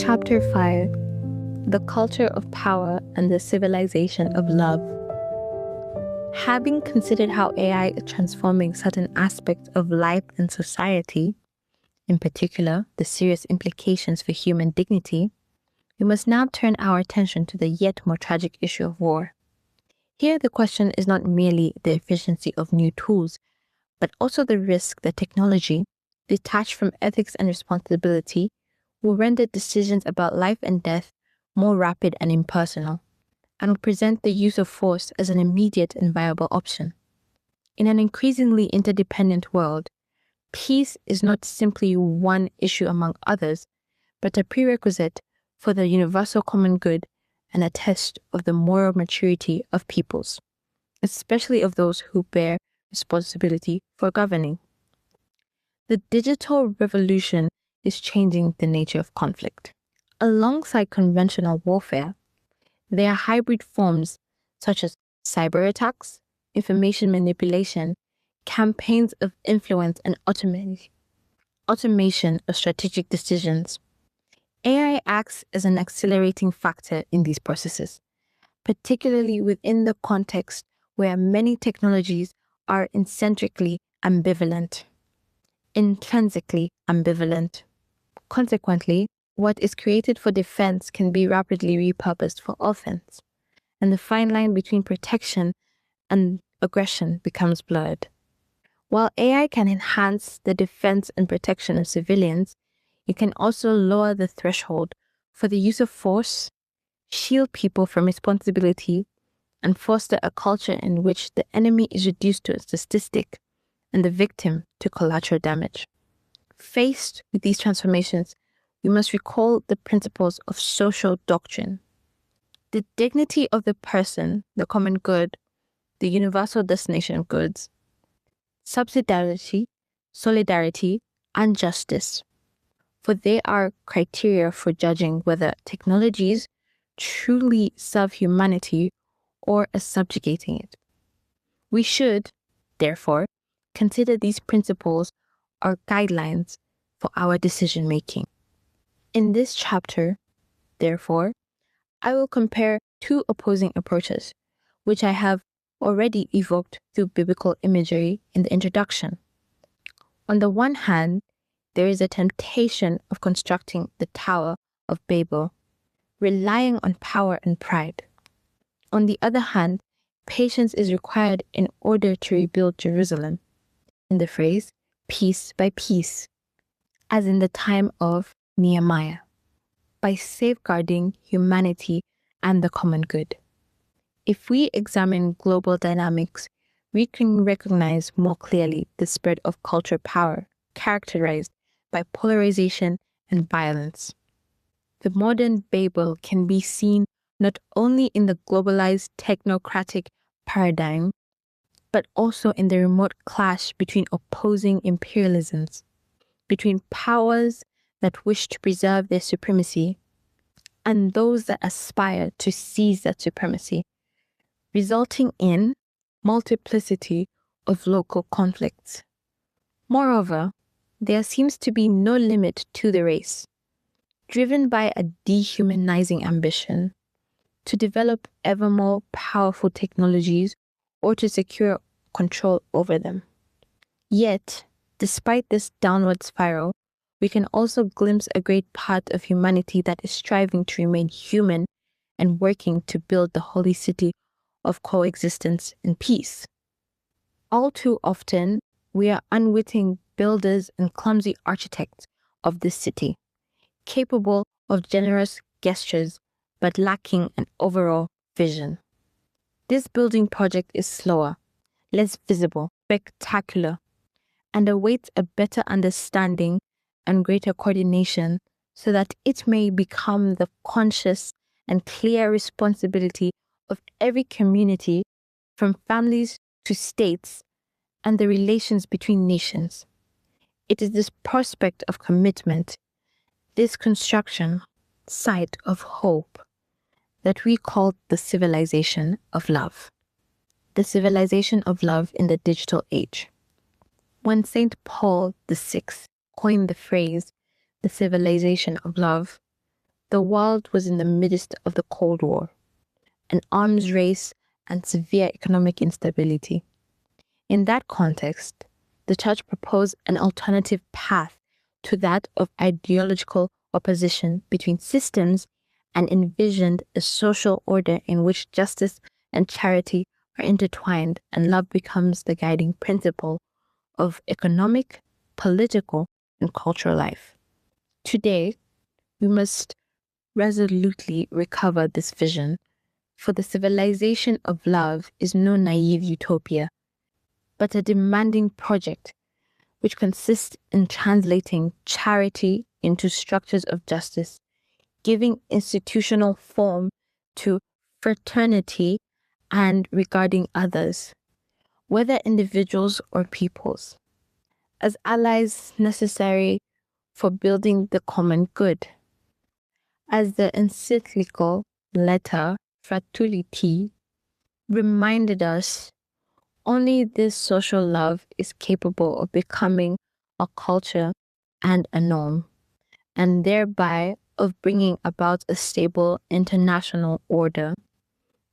Chapter 5: The Culture of Power and the Civilization of Love. Having considered how AI is transforming certain aspects of life and society, in particular the serious implications for human dignity, we must now turn our attention to the yet more tragic issue of war. Here the question is not merely the efficiency of new tools, but also the risk that technology, detached from ethics and responsibility, will render decisions about life and death more rapid and impersonal, and will present the use of force as an immediate and viable option. In an increasingly interdependent world, peace is not simply one issue among others, but a prerequisite for the universal common good and a test of the moral maturity of peoples, especially of those who bear responsibility for governing. The digital revolution is changing the nature of conflict. Alongside conventional warfare, there are hybrid forms such as cyber attacks, information manipulation, campaigns of influence, and automation of strategic decisions. AI acts as an accelerating factor in these processes, particularly within the context where many technologies are intrinsically ambivalent. Consequently, what is created for defense can be rapidly repurposed for offense, and the fine line between protection and aggression becomes blurred. While AI can enhance the defense and protection of civilians, it can also lower the threshold for the use of force, shield people from responsibility, and foster a culture in which the enemy is reduced to a statistic and the victim to collateral damage. Faced with these transformations, we must recall the principles of social doctrine. The dignity of the person, the common good, the universal destination of goods, subsidiarity, solidarity, and justice, for they are criteria for judging whether technologies truly serve humanity or are subjugating it. We should, therefore, consider these principles are guidelines for our decision-making. In this chapter, therefore, I will compare two opposing approaches, which I have already evoked through biblical imagery in the introduction. On the one hand, there is a temptation of constructing the Tower of Babel, relying on power and pride. On the other hand, patience is required in order to rebuild Jerusalem, in the phrase, piece by piece, as in the time of Nehemiah, by safeguarding humanity and the common good. If we examine global dynamics, we can recognize more clearly the spread of cultural power characterized by polarization and violence. The modern Babel can be seen not only in the globalized technocratic paradigm, but also in the remote clash between opposing imperialisms, between powers that wish to preserve their supremacy and those that aspire to seize that supremacy, resulting in multiplicity of local conflicts. Moreover, there seems to be no limit to the race, driven by a dehumanizing ambition to develop ever more powerful technologies or to secure control over them. Yet, despite this downward spiral, we can also glimpse a great part of humanity that is striving to remain human and working to build the holy city of coexistence and peace. All too often, we are unwitting builders and clumsy architects of this city, capable of generous gestures but lacking an overall vision. This building project is slower, less visible, spectacular, and awaits a better understanding and greater coordination so that it may become the conscious and clear responsibility of every community, from families to states and the relations between nations. It is this prospect of commitment, this construction site of hope, that we call the civilization of love. The civilization of love in the digital age. When St. Paul VI coined the phrase, the civilization of love, The world was in the midst of the Cold War, an arms race, and severe economic instability. In that context, the Church proposed an alternative path to that of ideological opposition between systems and envisioned a social order in which justice and charity are intertwined and love becomes the guiding principle of economic, political, and cultural life. Today, we must resolutely recover this vision, for the civilization of love is no naive utopia, but a demanding project which consists in translating charity into structures of justice, giving institutional form to fraternity, and regarding others, whether individuals or peoples, as allies necessary for building the common good. As the encyclical letter Fraternity reminded us, only this social love is capable of becoming a culture and a norm, and thereby of bringing about a stable international order,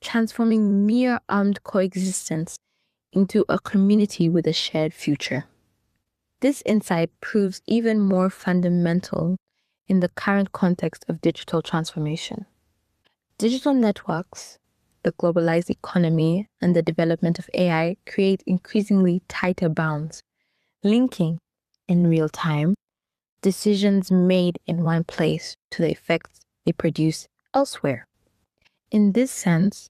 transforming mere armed coexistence into a community with a shared future. This insight proves even more fundamental in the current context of digital transformation. Digital networks, the globalized economy, and the development of AI create increasingly tighter bounds, linking, in real time, decisions made in one place to the effects they produce elsewhere. In this sense,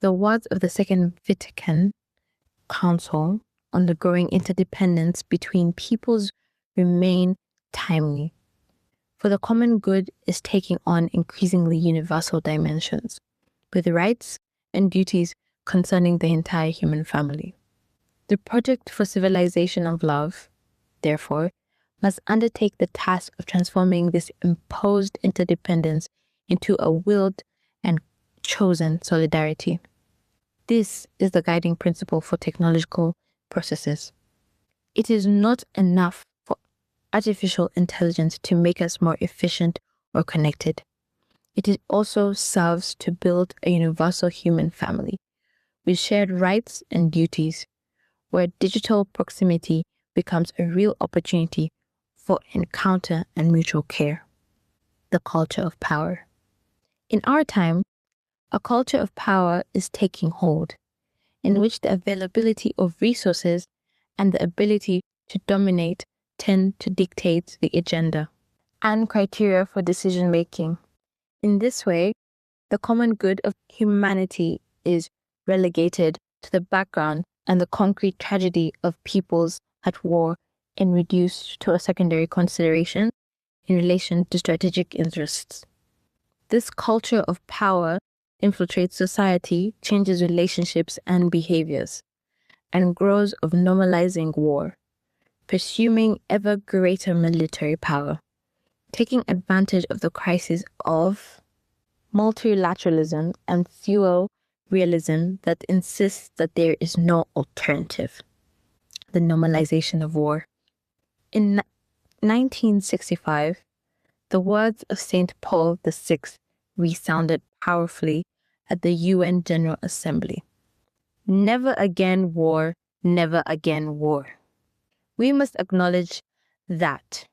the words of the Second Vatican Council on the growing interdependence between peoples remain timely, for the common good is taking on increasingly universal dimensions, with rights and duties concerning the entire human family. The project for civilization of love, therefore, must undertake the task of transforming this imposed interdependence into a willed and chosen solidarity. This is the guiding principle for technological processes. It is not enough for artificial intelligence to make us more efficient or connected. It also serves to build a universal human family with shared rights and duties, where digital proximity becomes a real opportunity for encounter and mutual care. The culture of power. In our time, a culture of power is taking hold, in which the availability of resources and the ability to dominate tend to dictate the agenda and criteria for decision making. In this way, the common good of humanity is relegated to the background and the concrete tragedy of peoples at war is reduced to a secondary consideration in relation to strategic interests. This culture of power infiltrates society, changes relationships and behaviors, and grows of normalizing war, pursuing ever greater military power, taking advantage of the crisis of multilateralism and fuel realism that insists that there is no alternative, the normalization of war. In 1965, the words of St. Paul VI resounded powerfully at the UN General Assembly. Never again war, never again war. We must acknowledge that,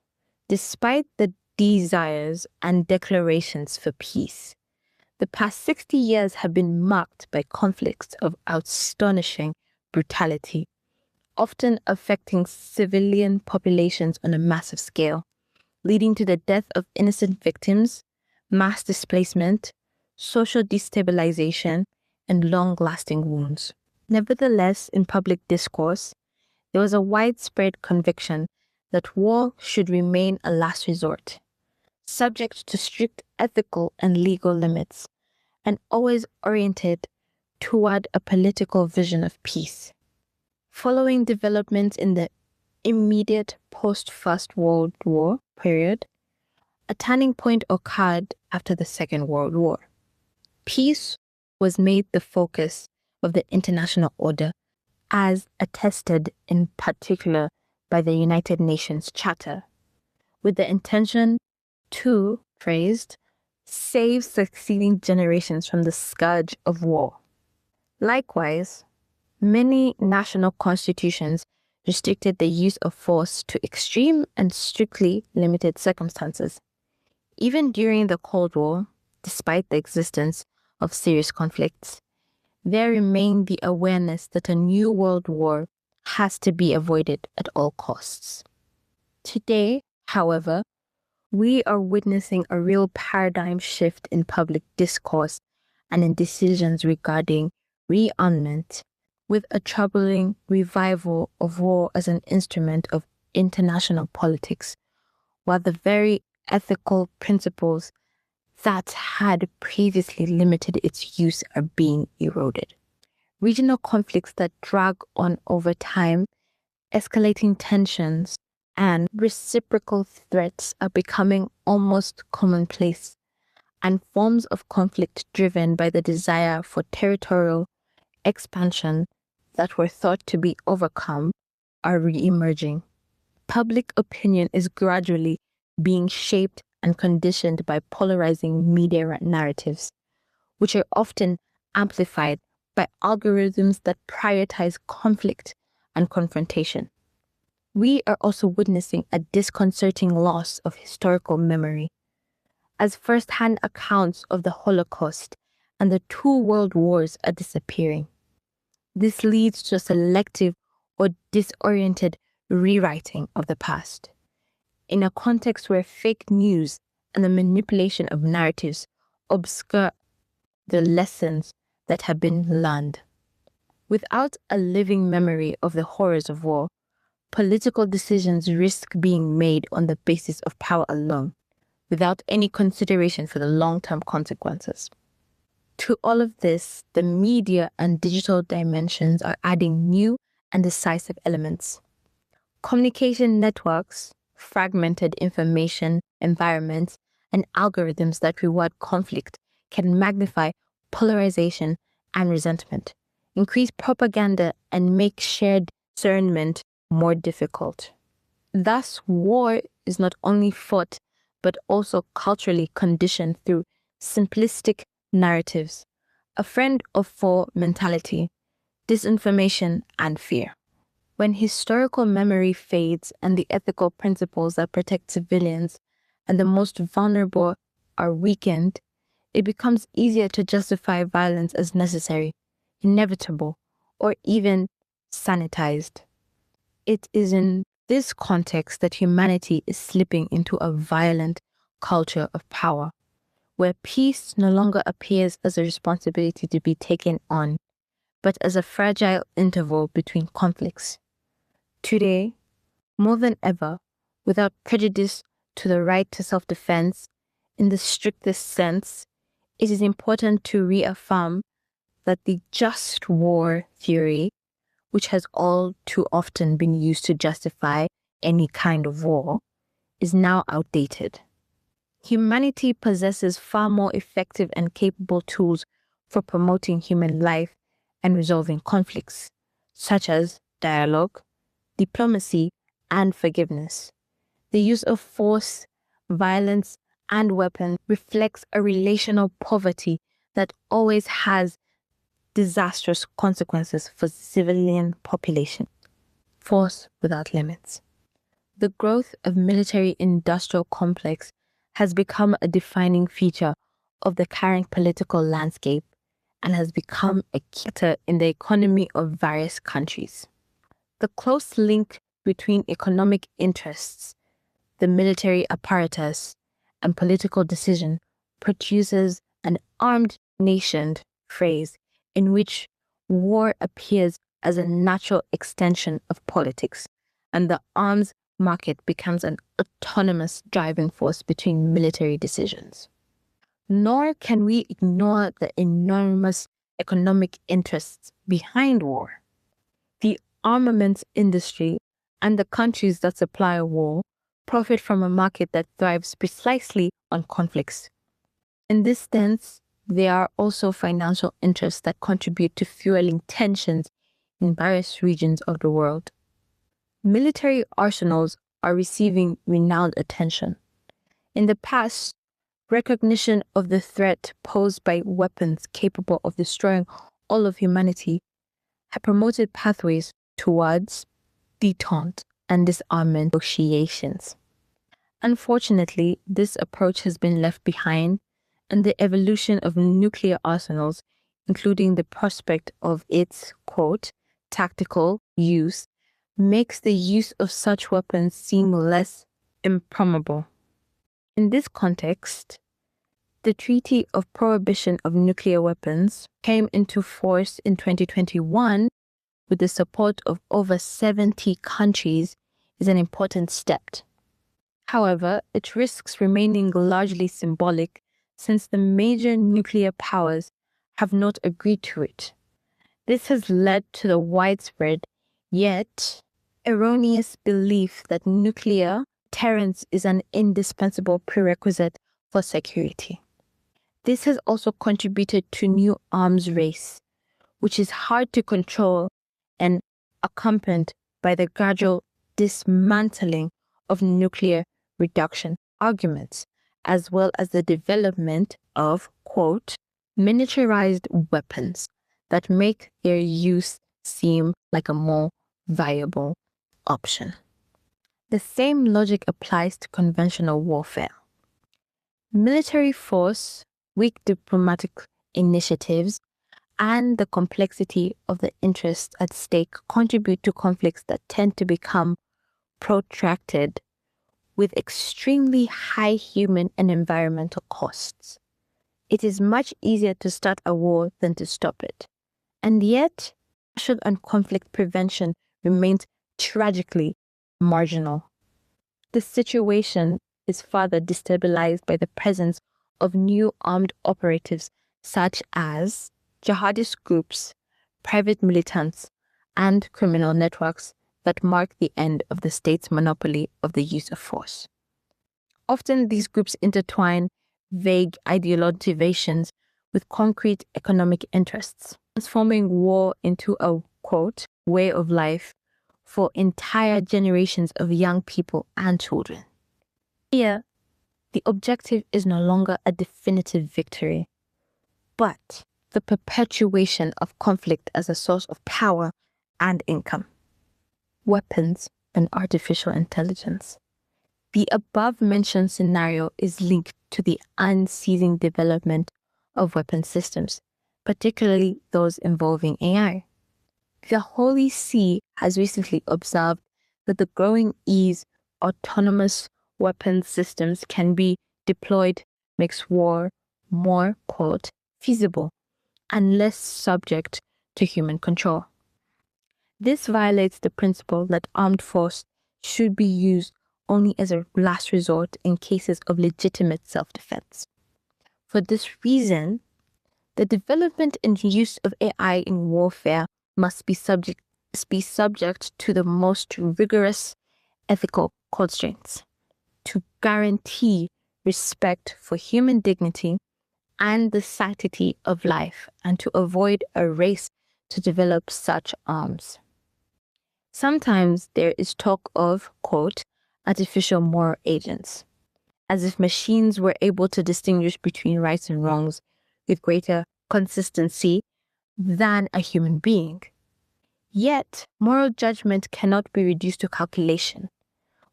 despite the desires and declarations for peace, the past 60 years have been marked by conflicts of astonishing brutality, often affecting civilian populations on a massive scale, leading to the death of innocent victims, mass displacement, social destabilization, and long-lasting wounds. Nevertheless, in public discourse, there was a widespread conviction that war should remain a last resort, subject to strict ethical and legal limits, and always oriented toward a political vision of peace. Following developments in the immediate post-First World War period, a turning point occurred after the Second World War. Peace was made the focus of the international order, as attested in particular by the United Nations Charter, with the intention to, phrased, save succeeding generations from the scourge of war. Likewise, many national constitutions restricted the use of force to extreme and strictly limited circumstances. Even during the Cold War, despite the existence of serious conflicts, there remained the awareness that a new world war has to be avoided at all costs. Today, however, we are witnessing a real paradigm shift in public discourse and in decisions regarding rearmament, with a troubling revival of war as an instrument of international politics, while the very ethical principles that had previously limited its use are being eroded. Regional conflicts that drag on over time, escalating tensions, and reciprocal threats are becoming almost commonplace, and forms of conflict driven by the desire for territorial expansion that were thought to be overcome are re-emerging. Public opinion is gradually being shaped and conditioned by polarizing media narratives, which are often amplified by algorithms that prioritize conflict and confrontation. We are also witnessing a disconcerting loss of historical memory, as first-hand accounts of the Holocaust and the two world wars are disappearing. This leads to a selective or disoriented rewriting of the past, in a context where fake news and the manipulation of narratives obscure the lessons that have been learned. Without a living memory of the horrors of war, political decisions risk being made on the basis of power alone, without any consideration for the long-term consequences. To all of this, the media and digital dimensions are adding new and decisive elements. Communication networks, fragmented information environments, and algorithms that reward conflict can magnify polarization and resentment, increase propaganda, and make shared discernment more difficult. Thus, war is not only fought, but also culturally conditioned through simplistic narratives, a friend of foe mentality, disinformation, and fear. When historical memory fades and the ethical principles that protect civilians and the most vulnerable are weakened, it becomes easier to justify violence as necessary, inevitable, or even sanitized. It is in this context that humanity is slipping into a violent culture of power, where peace no longer appears as a responsibility to be taken on, but as a fragile interval between conflicts. Today, more than ever, without prejudice to the right to self-defense, in the strictest sense, it is important to reaffirm that the just war theory, which has all too often been used to justify any kind of war, is now outdated. Humanity possesses far more effective and capable tools for promoting human life and resolving conflicts, such as dialogue, diplomacy, and forgiveness. The use of force, violence, and weapons reflects a relational poverty that always has disastrous consequences for the civilian population. Force without limits. The growth of military-industrial complex has become a defining feature of the current political landscape and has become a key factor in the economy of various countries. The close link between economic interests, the military apparatus, and political decision produces an armed nation phrase in which war appears as a natural extension of politics, and the arms market becomes an autonomous driving force between military decisions. Nor can we ignore the enormous economic interests behind war. The armaments industry and the countries that supply war profit from a market that thrives precisely on conflicts. In this sense, there are also financial interests that contribute to fueling tensions in various regions of the world. Military arsenals are receiving renowned attention. In the past, recognition of the threat posed by weapons capable of destroying all of humanity have promoted pathways towards detente and disarmament negotiations. Unfortunately, this approach has been left behind, and the evolution of nuclear arsenals, including the prospect of its, quote, tactical use, makes the use of such weapons seem less improbable. In this context, the Treaty of Prohibition of Nuclear Weapons came into force in 2021 with the support of over 70 countries is an important step. However, it risks remaining largely symbolic since the major nuclear powers have not agreed to it. This has led to the widespread, yet erroneous belief that nuclear deterrence is an indispensable prerequisite for security. This has also contributed to new arms race, which is hard to control and accompanied by the gradual dismantling of nuclear reduction arguments, as well as the development of, quote, miniaturized weapons that make their use seem like a more viable option. The same logic applies to conventional warfare. Military force, weak diplomatic initiatives, and the complexity of the interests at stake contribute to conflicts that tend to become protracted with extremely high human and environmental costs. It is much easier to start a war than to stop it. And yet, action and conflict prevention remains tragically marginal. The situation is further destabilized by the presence of new armed operatives such as jihadist groups, private militants, and criminal networks that mark the end of the state's monopoly of the use of force. Often these groups intertwine vague ideological motivations with concrete economic interests, transforming war into a, quote, way of life for entire generations of young people and children. Here, the objective is no longer a definitive victory, but the perpetuation of conflict as a source of power and income. Weapons and artificial intelligence. The above-mentioned scenario is linked to the unceasing development of weapon systems, particularly those involving AI. The Holy See has recently observed that the growing ease autonomous weapon systems can be deployed makes war more, quote, feasible and less subject to human control. This violates the principle that armed force should be used only as a last resort in cases of legitimate self-defense. For this reason, the development and use of AI in warfare must be subject to the most rigorous ethical constraints to guarantee respect for human dignity and the sanctity of life, and to avoid a race to develop such arms. Sometimes there is talk of, quote, artificial moral agents, as if machines were able to distinguish between rights and wrongs with greater consistency than a human being. Yet, moral judgment cannot be reduced to calculation,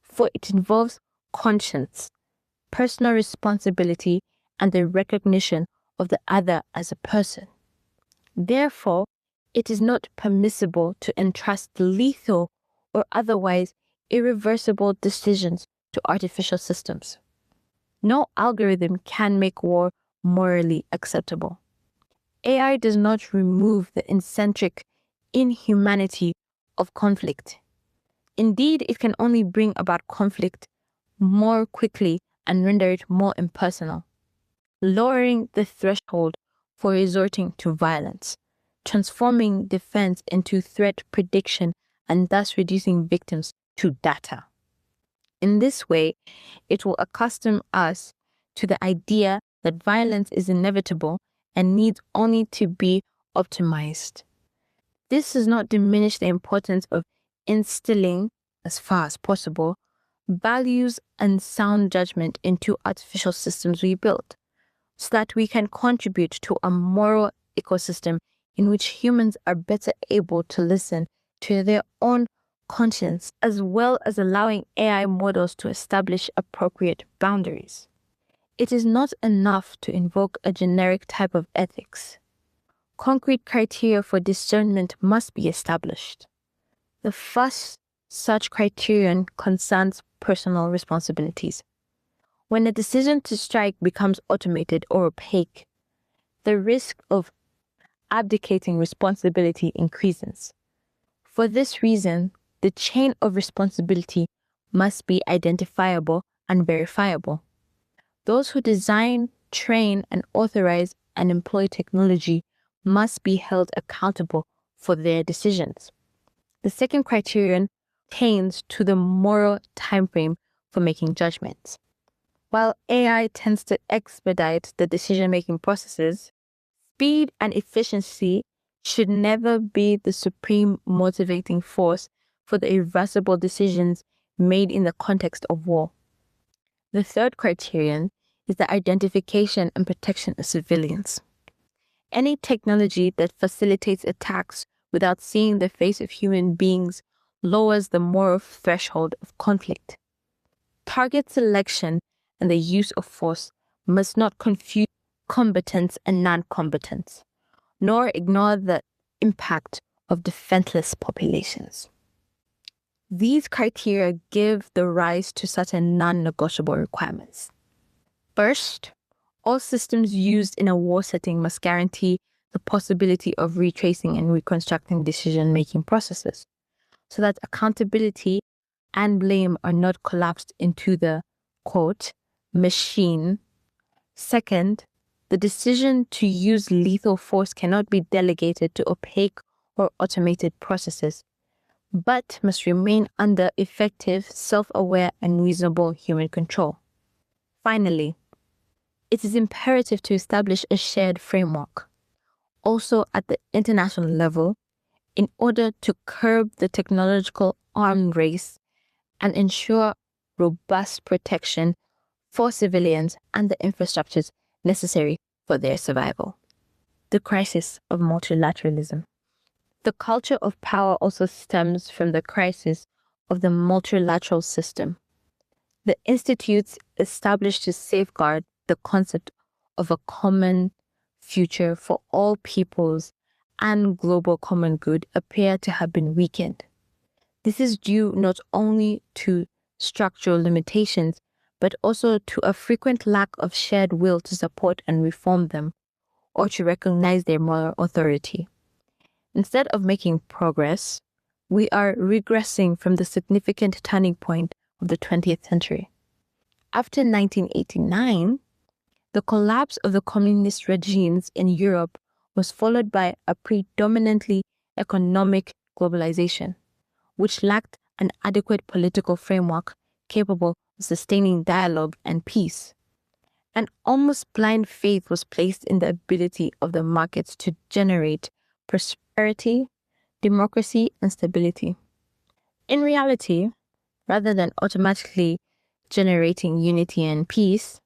for it involves conscience, personal responsibility, and the recognition of the other as a person. Therefore, it is not permissible to entrust lethal or otherwise irreversible decisions to artificial systems. No algorithm can make war morally acceptable. AI does not remove the intrinsic inhumanity of conflict. Indeed, it can only bring about conflict more quickly and render it more impersonal, lowering the threshold for resorting to violence, transforming defense into threat prediction, and thus reducing victims to data. In this way, it will accustom us to the idea that violence is inevitable and needs only to be optimized. This does not diminish the importance of instilling, as far as possible, values and sound judgment into artificial systems we build. so that we can contribute to a moral ecosystem in which humans are better able to listen to their own conscience, as well as allowing AI models to establish appropriate boundaries. It is not enough to invoke a generic type of ethics. Concrete criteria for discernment must be established. The first such criterion concerns personal responsibilities. When a decision to strike becomes automated or opaque, the risk of abdicating responsibility increases. For this reason, the chain of responsibility must be identifiable and verifiable. Those who design, train, and authorize and employ technology must be held accountable for their decisions. The second criterion pertains to the moral timeframe for making judgments. While AI tends to expedite the decision-making processes, speed and efficiency should never be the supreme motivating force for the irreversible decisions made in the context of war. The third criterion is the identification and protection of civilians. Any technology that facilitates attacks without seeing the face of human beings lowers the moral threshold of conflict. Target selection and the use of force must not confuse combatants and non-combatants, nor ignore the impact of defenseless populations. These criteria give the rise to certain non-negotiable requirements. First, all systems used in a war setting must guarantee the possibility of retracing and reconstructing decision-making processes, so that accountability and blame are not collapsed into the, quote, machine. Second, the decision to use lethal force cannot be delegated to opaque or automated processes, but must remain under effective, self-aware, and reasonable human control. Finally, it is imperative to establish a shared framework, also at the international level, in order to curb the technological arms race and ensure robust protection for civilians and the infrastructures necessary for their survival. The crisis of multilateralism. The culture of power also stems from the crisis of the multilateral system. The institutes established to safeguard the concept of a common future for all peoples and global common good appear to have been weakened. This is due not only to structural limitations, but also to a frequent lack of shared will to support and reform them, or to recognize their moral authority. Instead of making progress, we are regressing from the significant turning point of the 20th century. After 1989, the collapse of the communist regimes in Europe was followed by a predominantly economic globalization, which lacked an adequate political framework capable of sustaining dialogue and peace. An almost blind faith was placed in the ability of the markets to generate prosperity, democracy, and stability. In reality, rather than automatically generating unity and peace,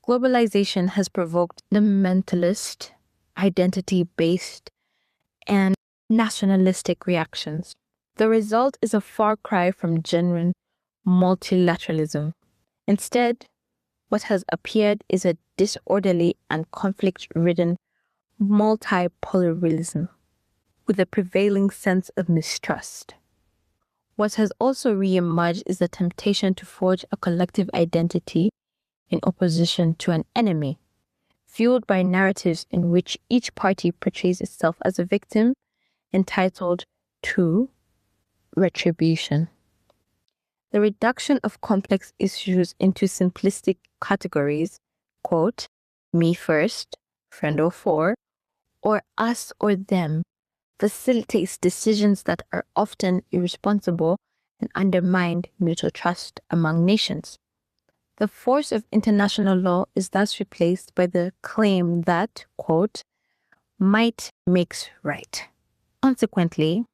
globalization has provoked the mentalist, identity-based, and nationalistic reactions. The result is a far cry from genuine multilateralism. Instead, what has appeared is a disorderly and conflict-ridden multipolarism with a prevailing sense of mistrust. What has also re-emerged is the temptation to forge a collective identity in opposition to an enemy, fueled by narratives in which each party portrays itself as a victim entitled to retribution. The reduction of complex issues into simplistic categories, quote, me first, friend or foe, or us or them, facilitates decisions that are often irresponsible and undermine mutual trust among nations. The force of international law is thus replaced by the claim that, quote, might makes right. Consequently,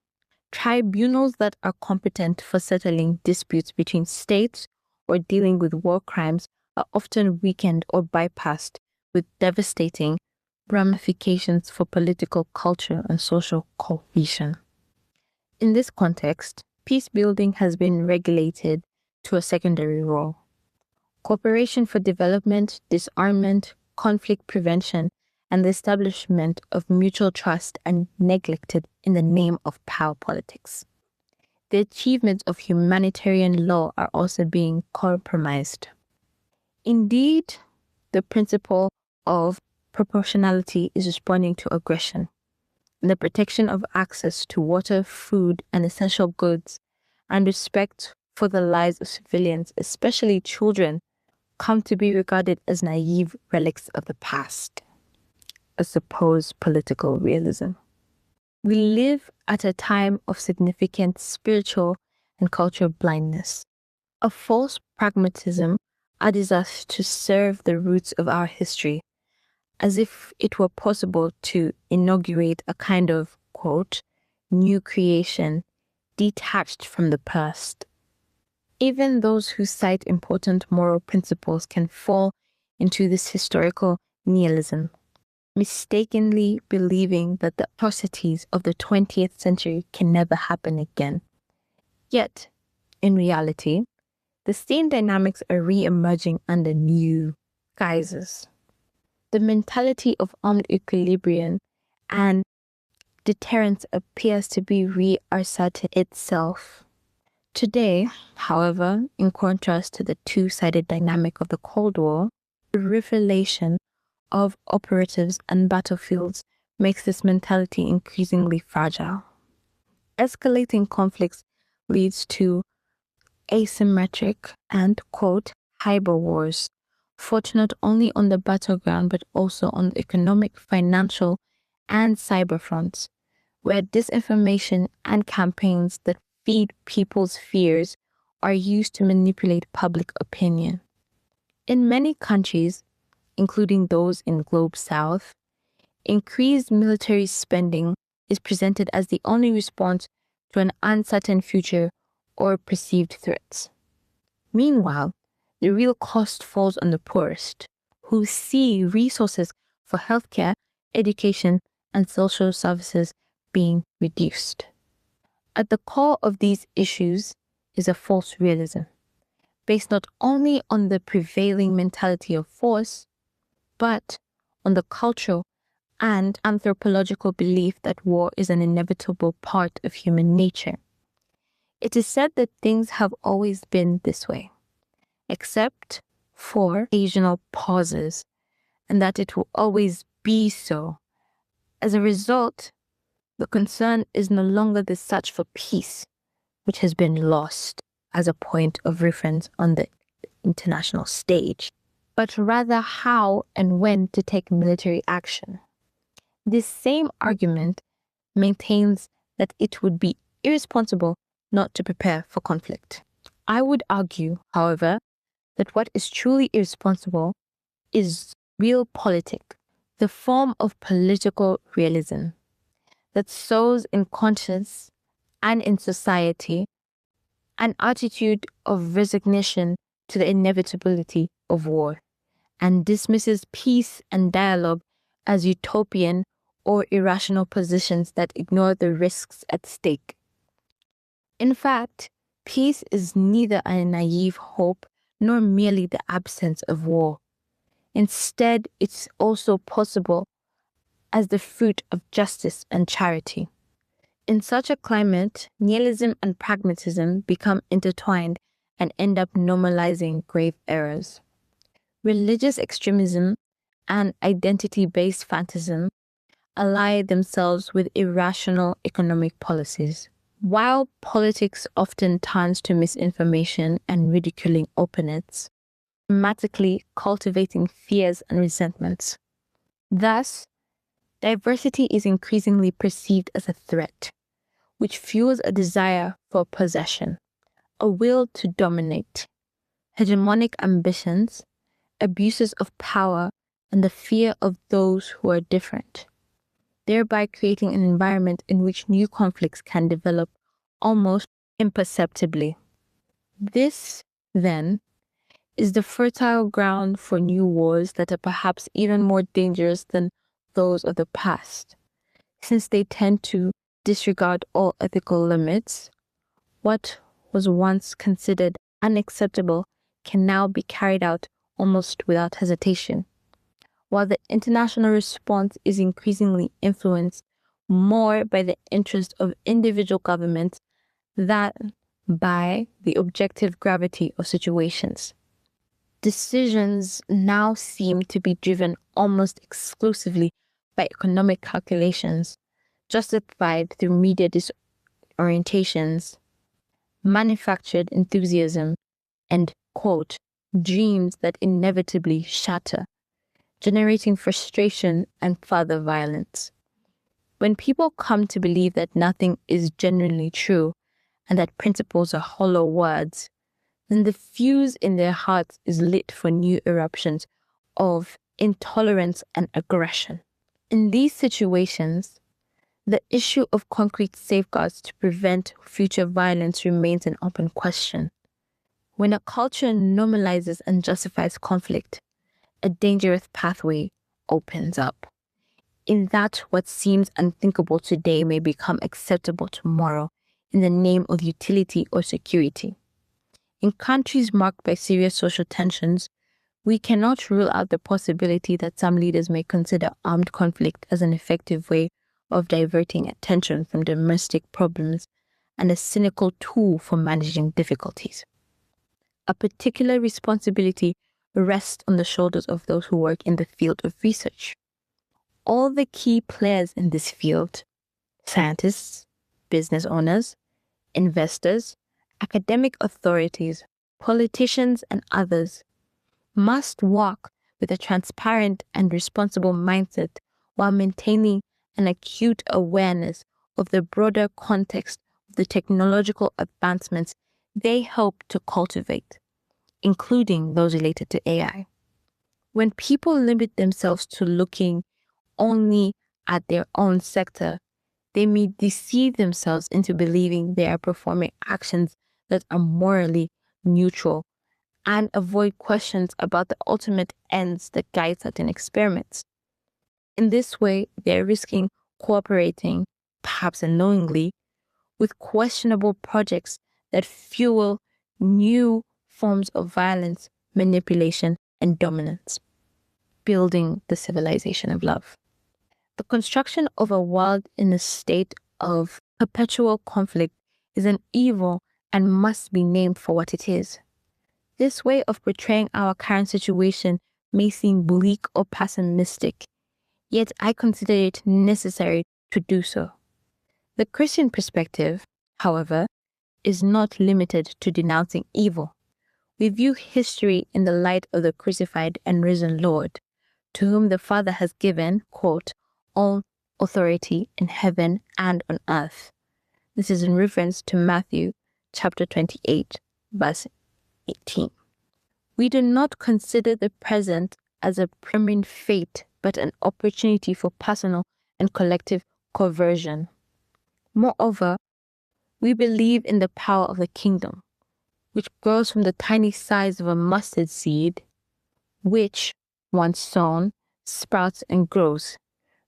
tribunals that are competent for settling disputes between states or dealing with war crimes are often weakened or bypassed with devastating ramifications for political culture and social cohesion. In this context, peace building has been regulated to a secondary role. Cooperation for development, disarmament, conflict prevention, and the establishment of mutual trust are neglected in the name of power politics. The achievements of humanitarian law are also being compromised. Indeed, the principle of proportionality is responding to aggression. The protection of access to water, food, and essential goods, and respect for the lives of civilians, especially children, come to be regarded as naive relics of the past, a supposed political realism. We live at a time of significant spiritual and cultural blindness, a false pragmatism urges us to serve the roots of our history, as if it were possible to inaugurate a kind of, quote, new creation detached from the past. Even those who cite important moral principles can fall into this historical nihilism, mistakenly believing that the atrocities of the 20th century can never happen again. Yet, in reality, the same dynamics are re-emerging under new guises. The mentality of armed equilibrium and deterrence appears to be reasserting itself. Today, however, in contrast to the two-sided dynamic of the Cold War, the revelation of operatives and battlefields makes this mentality increasingly fragile. Escalating conflicts leads to asymmetric and, quote, hybrid wars, fought not only on the battleground but also on the economic, financial, and cyber fronts, where disinformation and campaigns that feed people's fears are used to manipulate public opinion. In many countries, including those in Globe South, increased military spending is presented as the only response to an uncertain future or perceived threats. Meanwhile, the real cost falls on the poorest, who see resources for healthcare, education, and social services being reduced. At the core of these issues is a false realism, based not only on the prevailing mentality of force, but on the cultural and anthropological belief that war is an inevitable part of human nature. It is said that things have always been this way, except for occasional pauses, and that it will always be so. As a result, the concern is no longer the search for peace, which has been lost as a point of reference on the international stage, but rather how and when to take military action. This same argument maintains that it would be irresponsible not to prepare for conflict. I would argue, however, that what is truly irresponsible is realpolitik, the form of political realism that sows in conscience and in society an attitude of resignation to the inevitability of war, and dismisses peace and dialogue as utopian or irrational positions that ignore the risks at stake. In fact, peace is neither a naive hope nor merely the absence of war. Instead, it's also possible as the fruit of justice and charity. In such a climate, nihilism and pragmatism become intertwined and end up normalizing grave errors. Religious extremism and identity-based fantasism ally themselves with irrational economic policies. While politics often turns to misinformation and ridiculing opponents, dramatically cultivating fears and resentments. Thus, diversity is increasingly perceived as a threat, which fuels a desire for possession, a will to dominate, hegemonic ambitions, abuses of power, and the fear of those who are different, thereby creating an environment in which new conflicts can develop almost imperceptibly. This, then, is the fertile ground for new wars that are perhaps even more dangerous than those of the past, since they tend to disregard all ethical limits. What was once considered unacceptable can now be carried out almost without hesitation. While the international response is increasingly influenced more by the interest of individual governments than by the objective gravity of situations. Decisions now seem to be driven almost exclusively by economic calculations, justified through media disorientations, manufactured enthusiasm, and, quote, dreams that inevitably shatter, generating frustration and further violence. When people come to believe that nothing is genuinely true and that principles are hollow words, then the fuse in their hearts is lit for new eruptions of intolerance and aggression. In these situations, the issue of concrete safeguards to prevent future violence remains an open question. When a culture normalizes and justifies conflict, a dangerous pathway opens up. In that what seems unthinkable today may become acceptable tomorrow in the name of utility or security. In countries marked by serious social tensions, we cannot rule out the possibility that some leaders may consider armed conflict as an effective way of diverting attention from domestic problems and a cynical tool for managing difficulties. A particular responsibility rests on the shoulders of those who work in the field of research. All the key players in this field, scientists, business owners, investors, academic authorities, politicians, and others, must walk with a transparent and responsible mindset while maintaining an acute awareness of the broader context of the technological advancements they hope to cultivate, including those related to AI. When people limit themselves to looking only at their own sector, they may deceive themselves into believing they are performing actions that are morally neutral and avoid questions about the ultimate ends that guide certain experiments. In this way, they are risking cooperating, perhaps unknowingly, with questionable projects that fuel new forms of violence, manipulation, and dominance, building the civilization of love. The construction of a world in a state of perpetual conflict is an evil and must be named for what it is. This way of portraying our current situation may seem bleak or pessimistic, yet I consider it necessary to do so. The Christian perspective, however, is not limited to denouncing evil. We view history in the light of the crucified and risen Lord, to whom the Father has given, quote, all authority in heaven and on earth. This is in reference to Matthew chapter 28, verse 18. We do not consider the present as a permanent fate, but an opportunity for personal and collective conversion. Moreover, we believe in the power of the kingdom, which grows from the tiny size of a mustard seed, which, once sown, sprouts and grows.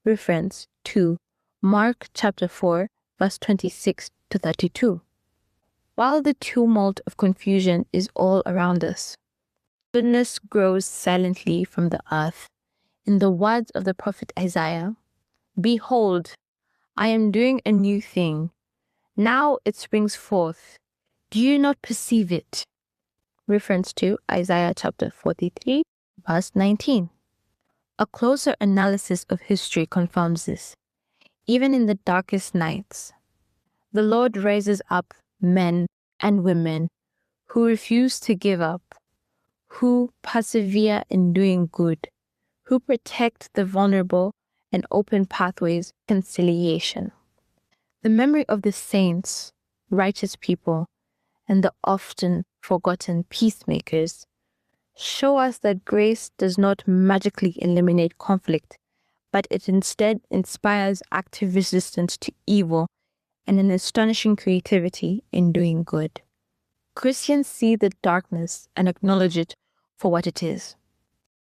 Reference to Mark chapter 4, verse 26 to 32. While the tumult of confusion is all around us, goodness grows silently from the earth. In the words of the prophet Isaiah, behold, I am doing a new thing. Now it springs forth. Do you not perceive it? Reference to Isaiah chapter 43, verse 19. A closer analysis of history confirms this. Even in the darkest nights, the Lord raises up men and women who refuse to give up, who persevere in doing good, who protect the vulnerable and open pathways to conciliation. The memory of the saints, righteous people, and the often forgotten peacemakers show us that grace does not magically eliminate conflict, but it instead inspires active resistance to evil and an astonishing creativity in doing good. Christians see the darkness and acknowledge it for what it is.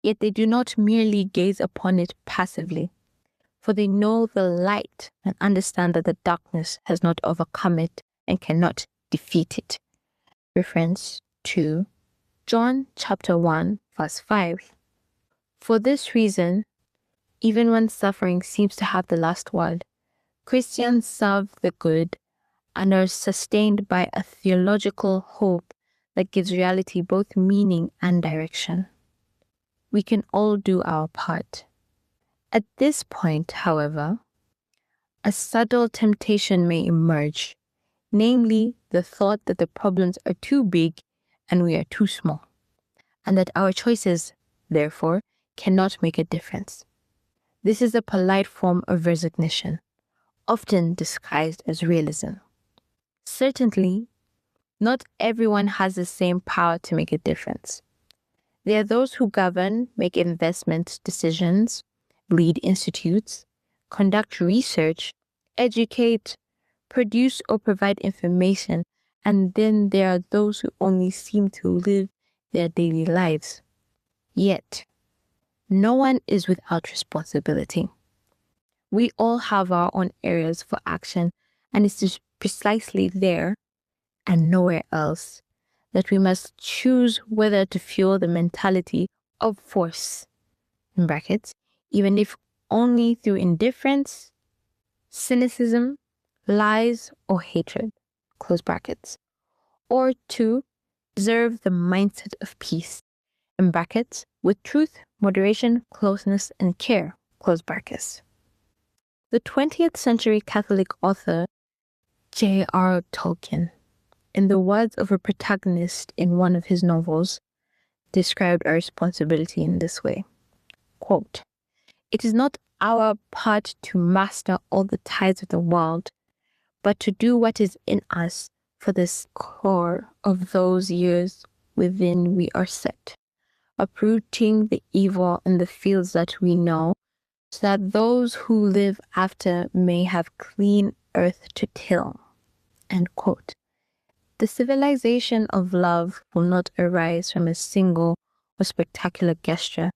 Yet they do not merely gaze upon it passively, for they know the light and understand that the darkness has not overcome it and cannot defeat it. Reference to John chapter 1, verse 5. For this reason, even when suffering seems to have the last word, Christians serve the good and are sustained by a theological hope that gives reality both meaning and direction. We can all do our part. At this point, however, a subtle temptation may emerge, namely the thought that the problems are too big and we are too small, and that our choices, therefore, cannot make a difference. This is a polite form of resignation, often disguised as realism. Certainly, not everyone has the same power to make a difference. There are those who govern, make investment decisions, lead institutes, conduct research, educate, produce or provide information, and then there are those who only seem to live their daily lives. Yet, no one is without responsibility. We all have our own areas for action, and it's precisely there and nowhere else that we must choose whether to fuel the mentality of force, in brackets, even if only through indifference, cynicism, lies, or hatred, close brackets, or to preserve the mindset of peace, in brackets, with truth, moderation, closeness, and care, close brackets. The 20th century Catholic author J.R. Tolkien, in the words of a protagonist in one of his novels, described our responsibility in this way. Quote, "It is not our part to master all the tides of the world, but to do what is in us for the score of those years within we are set, uprooting the evil in the fields that we know, so that those who live after may have clean earth to till." End quote. The civilization of love will not arise from a single or spectacular gesture,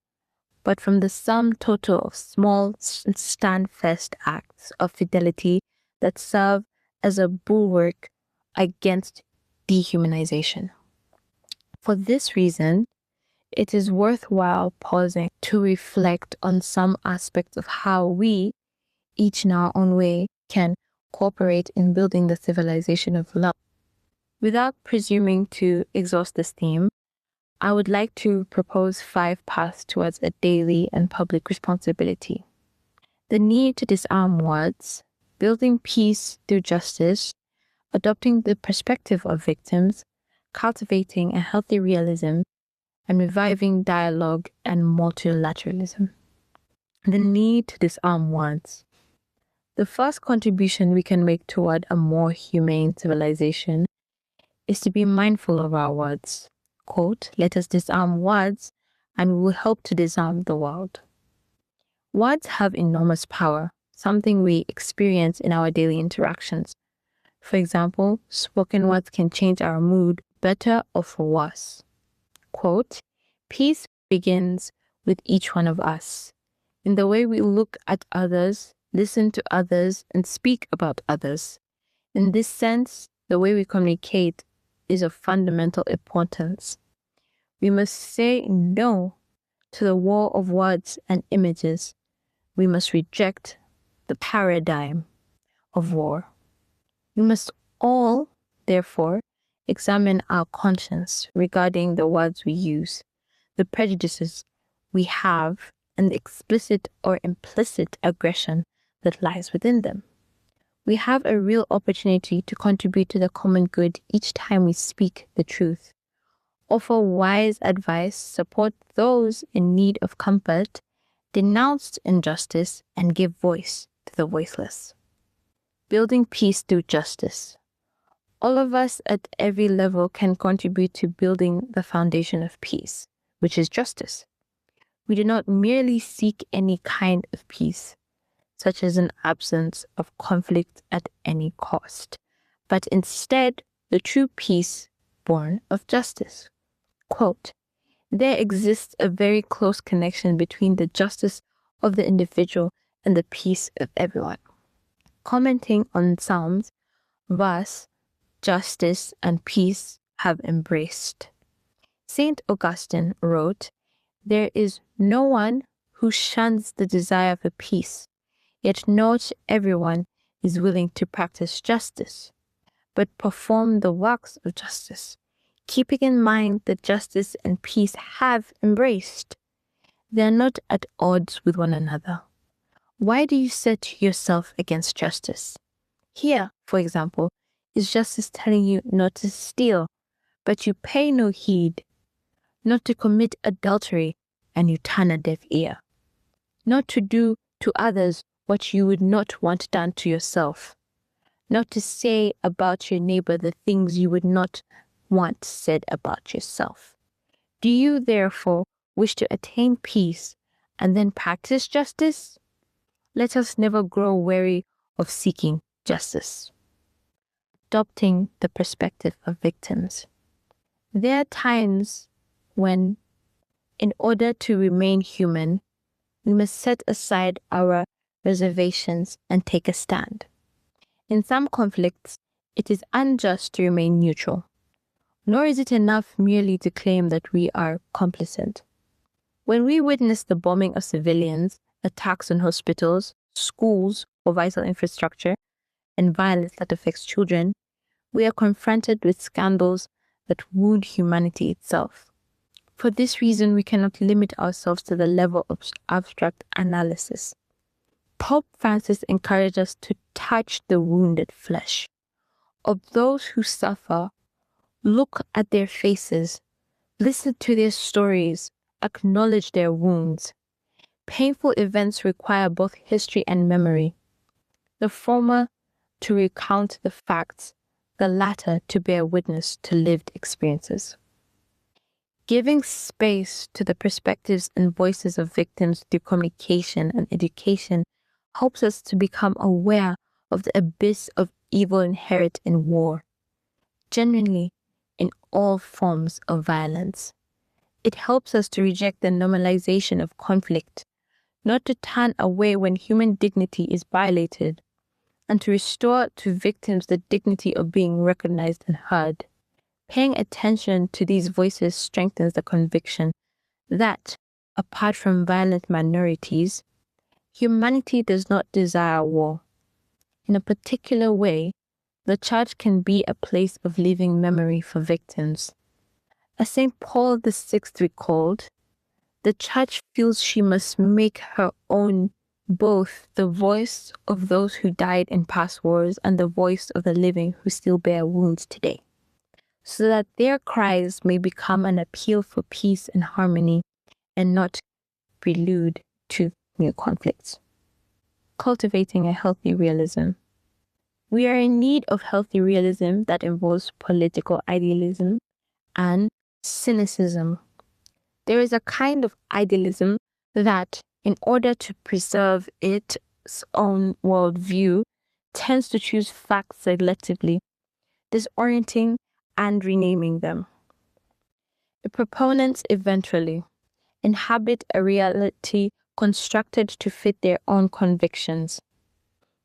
but from the sum total of small stand-fast acts of fidelity that serve as a bulwark against dehumanization. For this reason, it is worthwhile pausing to reflect on some aspects of how we, each in our own way, can cooperate in building the civilization of love. Without presuming to exhaust this theme, I would like to propose 5 paths towards a daily and public responsibility. The need to disarm words, building peace through justice, adopting the perspective of victims, cultivating a healthy realism, and reviving dialogue and multilateralism. The need to disarm words. The first contribution we can make toward a more humane civilization is to be mindful of our words. Quote, "Let us disarm words, and we will help to disarm the world." Words have enormous power, something we experience in our daily interactions. For example, spoken words can change our mood, better or for worse. Quote, "Peace begins with each one of us, in the way we look at others, listen to others, and speak about others. In this sense, the way we communicate is of fundamental importance. We must say no to the war of words and images. We must reject the paradigm of war. We must all, therefore, examine our conscience regarding the words we use, the prejudices we have, and the explicit or implicit aggression that lies within them. We have a real opportunity to contribute to the common good each time we speak the truth, offer wise advice, support those in need of comfort, denounce injustice, and give voice to the voiceless. Building peace through justice. All of us at every level can contribute to building the foundation of peace, which is justice. We do not merely seek any kind of peace, such as an absence of conflict at any cost, but instead the true peace born of justice. Quote, There exists a very close connection between the justice of the individual and the peace of everyone. Commenting on Psalms, verse, justice and peace have embraced. St. Augustine wrote, "There is no one who shuns the desire for peace, yet not everyone is willing to practice justice, but perform the works of justice, keeping in mind that justice and peace have embraced. They are not at odds with one another. Why do you set yourself against justice? Here, for example, is justice telling you not to steal, but you pay no heed, not to commit adultery, and you turn a deaf ear, not to do to others what you would not want done to yourself, not to say about your neighbor the things you would not want said about yourself. Do you, therefore, wish to attain peace and then practice justice? Let us never grow weary of seeking justice." Adopting the perspective of victims. There are times when, in order to remain human, we must set aside our reservations and take a stand. In some conflicts, it is unjust to remain neutral, nor is it enough merely to claim that we are complicit. When we witness the bombing of civilians, attacks on hospitals, schools, or vital infrastructure, and violence that affects children, we are confronted with scandals that wound humanity itself. For this reason, we cannot limit ourselves to the level of abstract analysis. Pope Francis encouraged us to touch the wounded flesh of those who suffer, look at their faces, listen to their stories, acknowledge their wounds. Painful events require both history and memory, the former to recount the facts, the latter to bear witness to lived experiences. Giving space to the perspectives and voices of victims through communication and education helps us to become aware of the abyss of evil inherent in war, genuinely in all forms of violence. It helps us to reject the normalization of conflict, not to turn away when human dignity is violated, and to restore to victims the dignity of being recognized and heard. Paying attention to these voices strengthens the conviction that, apart from violent minorities, humanity does not desire war. In a particular way, the Church can be a place of living memory for victims. As St. Paul VI recalled, the Church feels she must make her own both the voice of those who died in past wars and the voice of the living who still bear wounds today, so that their cries may become an appeal for peace and harmony and not prelude to new conflicts. Cultivating a healthy realism. We are in need of healthy realism that involves political idealism and cynicism. There is a kind of idealism that, in order to preserve its own worldview, tends to choose facts selectively, disorienting and renaming them. The proponents eventually inhabit a reality constructed to fit their own convictions.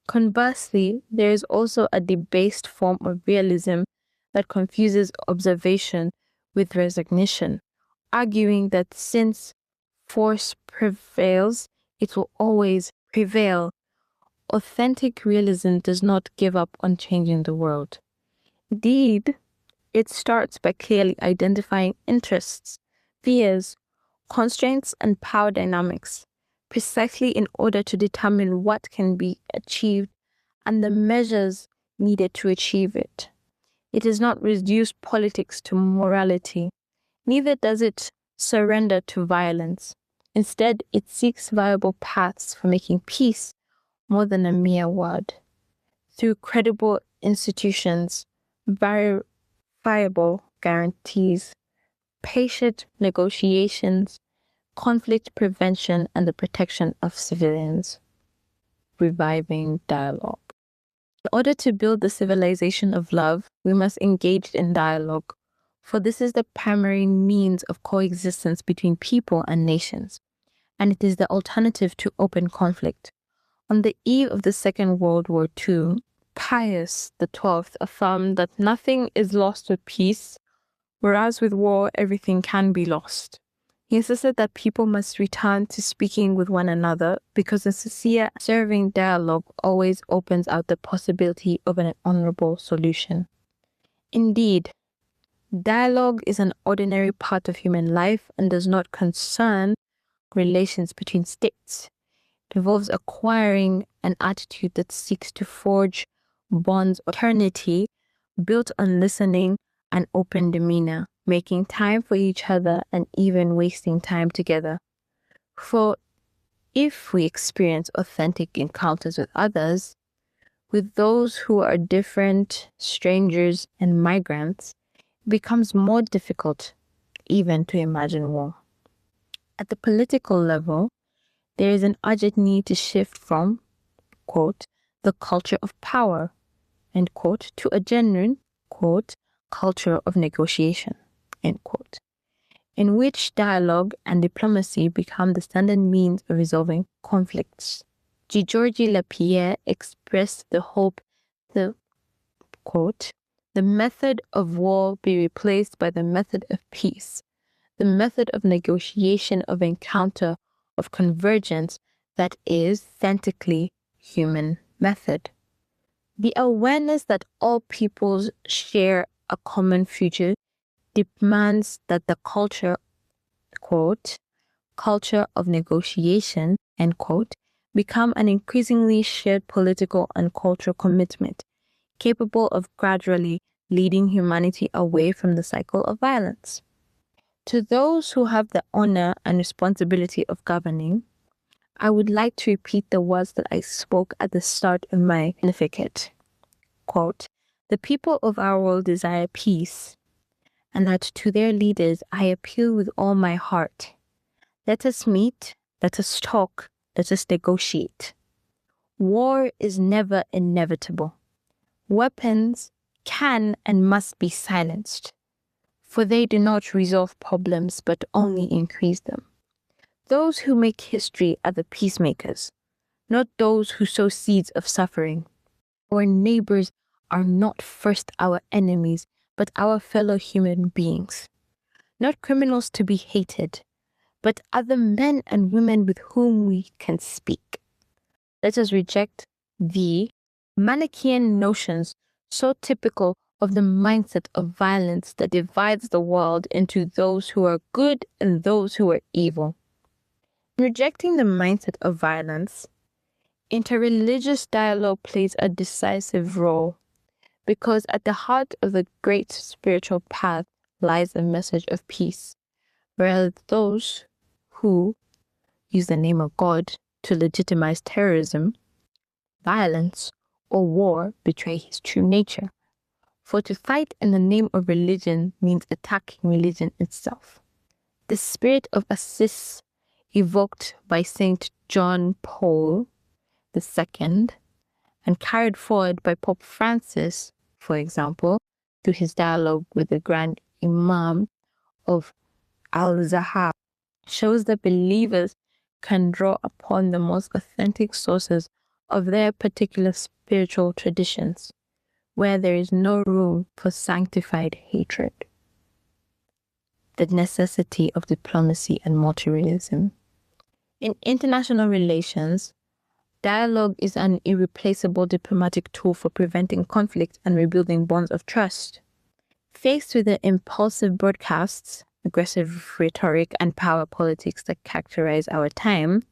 Conversely, there is also a debased form of realism that confuses observation with resignation, arguing that since force prevails, it will always prevail. Authentic realism does not give up on changing the world. Indeed, it starts by clearly identifying interests, fears, constraints, and power dynamics, precisely in order to determine what can be achieved and the measures needed to achieve it. It does not reduce politics to morality, neither does it surrender to violence. Instead, it seeks viable paths for making peace more than a mere word. Through credible institutions, verifiable guarantees, patient negotiations, conflict prevention, and the protection of civilians. Reviving dialogue. In order to build the civilization of love, we must engage in dialogue, for this is the primary means of coexistence between people and nations, and it is the alternative to open conflict. On the eve of the Second World War II, Pius XII affirmed that nothing is lost with peace, whereas with war everything can be lost. He insisted that people must return to speaking with one another because a sincere, serving dialogue always opens out the possibility of an honorable solution. Indeed, dialogue is an ordinary part of human life and does not concern relations between states. It involves acquiring an attitude that seeks to forge bonds of eternity built on listening and open demeanor, making time for each other and even wasting time together. For if we experience authentic encounters with others, with those who are different, strangers, and migrants, it becomes more difficult even to imagine war. At the political level, there is an urgent need to shift from, quote, the culture of power, end quote, to a genuine, quote, culture of negotiation, end quote, in which dialogue and diplomacy become the standard means of resolving conflicts. Georges Lapierre expressed the hope that, quote, the method of war be replaced by the method of peace, the method of negotiation, of encounter, of convergence that is authentically human method. The awareness that all peoples share a common future demands that the culture, quote, culture of negotiation, end quote, become an increasingly shared political and cultural commitment, capable of gradually leading humanity away from the cycle of violence. To those who have the honor and responsibility of governing, I would like to repeat the words that I spoke at the start of my Magnifica. Quote, the people of our world desire peace, and that to their leaders I appeal with all my heart. Let us meet, let us talk, let us negotiate. War is never inevitable. Weapons can and must be silenced, for they do not resolve problems but only increase them. Those who make history are the peacemakers, not those who sow seeds of suffering. Our neighbors are not first our enemies, but our fellow human beings. Not criminals to be hated, but other men and women with whom we can speak. Let us reject the Manichaean notions so typical of the mindset of violence that divides the world into those who are good and those who are evil. In rejecting the mindset of violence, interreligious dialogue plays a decisive role, because at the heart of the great spiritual path lies a message of peace, whereas those who use the name of God to legitimize terrorism, violence, or war betray his true nature. For to fight in the name of religion means attacking religion itself. The spirit of assist evoked by St John Paul II and carried forward by Pope Francis, for example, through his dialogue with the Grand Imam of Al-Zahar, shows that believers can draw upon the most authentic sources of their particular spiritual traditions, where there is no room for sanctified hatred. The necessity of diplomacy and multilateralism. In international relations, dialogue is an irreplaceable diplomatic tool for preventing conflict and rebuilding bonds of trust. Faced with the impulsive broadcasts, aggressive rhetoric, and power politics that characterize our time,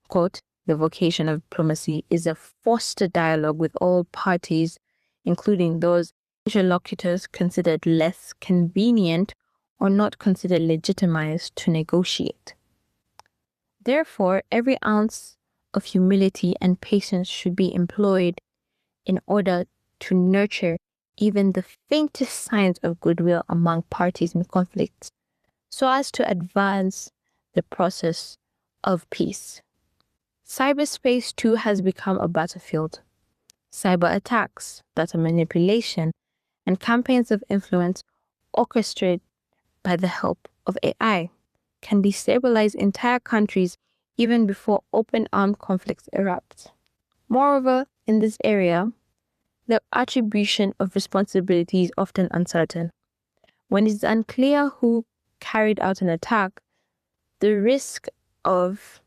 quote, the vocation of diplomacy is a foster dialogue with all parties, including those interlocutors considered less convenient or not considered legitimized to negotiate. Therefore, every ounce of humility and patience should be employed in order to nurture even the faintest signs of goodwill among parties in conflicts, so as to advance the process of peace. Cyberspace too has become a battlefield. Cyber attacks, data manipulation, and campaigns of influence orchestrated by the help of AI, can destabilize entire countries even before open armed conflicts erupt. Moreover, in this area, the attribution of responsibility is often uncertain. When it is unclear who carried out an attack, the risk of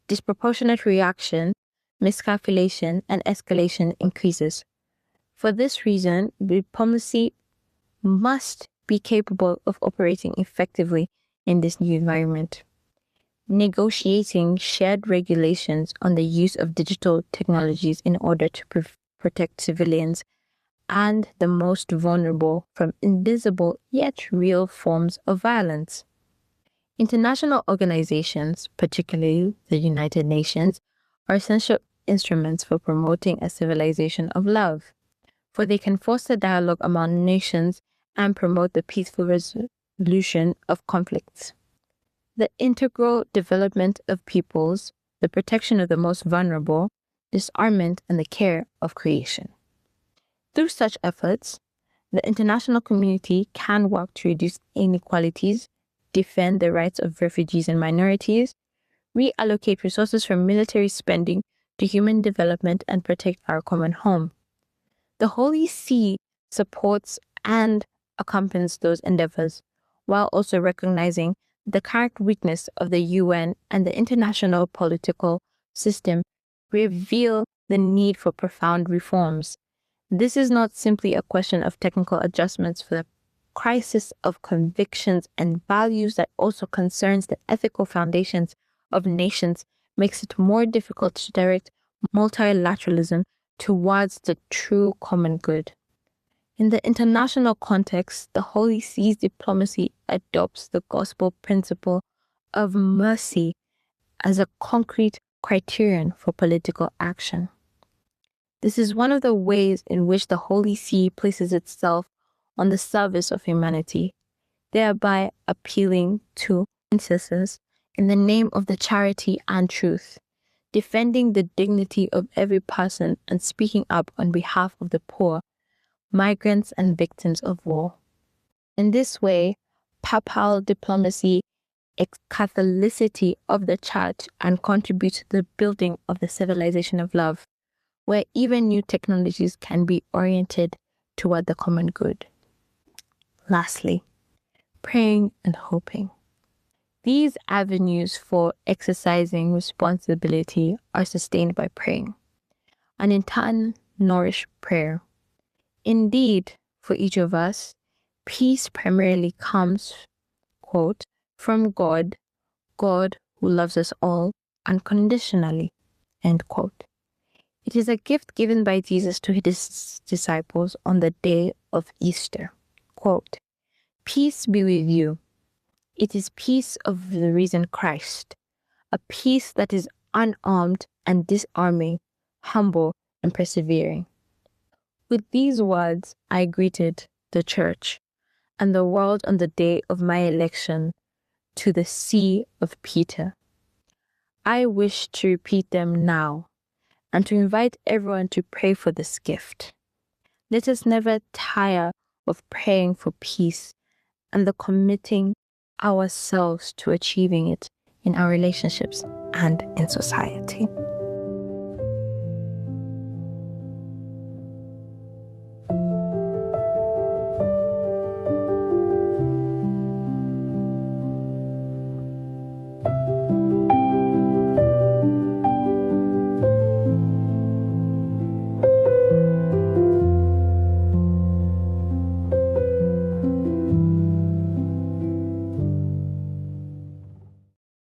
disproportionate reaction, miscalculation, and escalation increases. For this reason, diplomacy must be capable of operating effectively in this new environment. Negotiating shared regulations on the use of digital technologies in order to protect civilians and the most vulnerable from invisible yet real forms of violence. International organizations, particularly the United Nations, are essential instruments for promoting a civilization of love, for they can foster dialogue among nations and promote the peaceful resolution of conflicts. The integral development of peoples, the protection of the most vulnerable, disarmament, and the care of creation. Through such efforts, the international community can work to reduce inequalities, defend the rights of refugees and minorities, reallocate resources from military spending to human development, and protect our common home. The Holy See supports and accompanies those endeavors, while also recognizing the current weakness of the UN and the international political system reveal the need for profound reforms. This is not simply a question of technical adjustments for the crisis of convictions and values that also concerns the ethical foundations of nations, makes it more difficult to direct multilateralism towards the true common good. In the international context, the Holy See's diplomacy adopts the gospel principle of mercy as a concrete criterion for political action. This is one of the ways in which the Holy See places itself on the service of humanity, thereby appealing to intercessors in the name of the charity and truth, defending the dignity of every person and speaking up on behalf of the poor, migrants, and victims of war. In this way, papal diplomacy is Catholicity of the Church and contributes to the building of the civilization of love, where even new technologies can be oriented toward the common good. Lastly, praying and hoping. These avenues for exercising responsibility are sustained by praying, and in turn nourish prayer. Indeed, for each of us, peace primarily comes, quote, from God, God who loves us all unconditionally, end quote. It is a gift given by Jesus to his disciples on the day of Easter. Quote, peace be with you. It is peace of the risen Christ, a peace that is unarmed and disarming, humble and persevering. With these words, I greeted the church and the world on the day of my election to the See of Peter. I wish to repeat them now and to invite everyone to pray for this gift. Let us never tire of praying for peace and the committing ourselves to achieving it in our relationships and in society.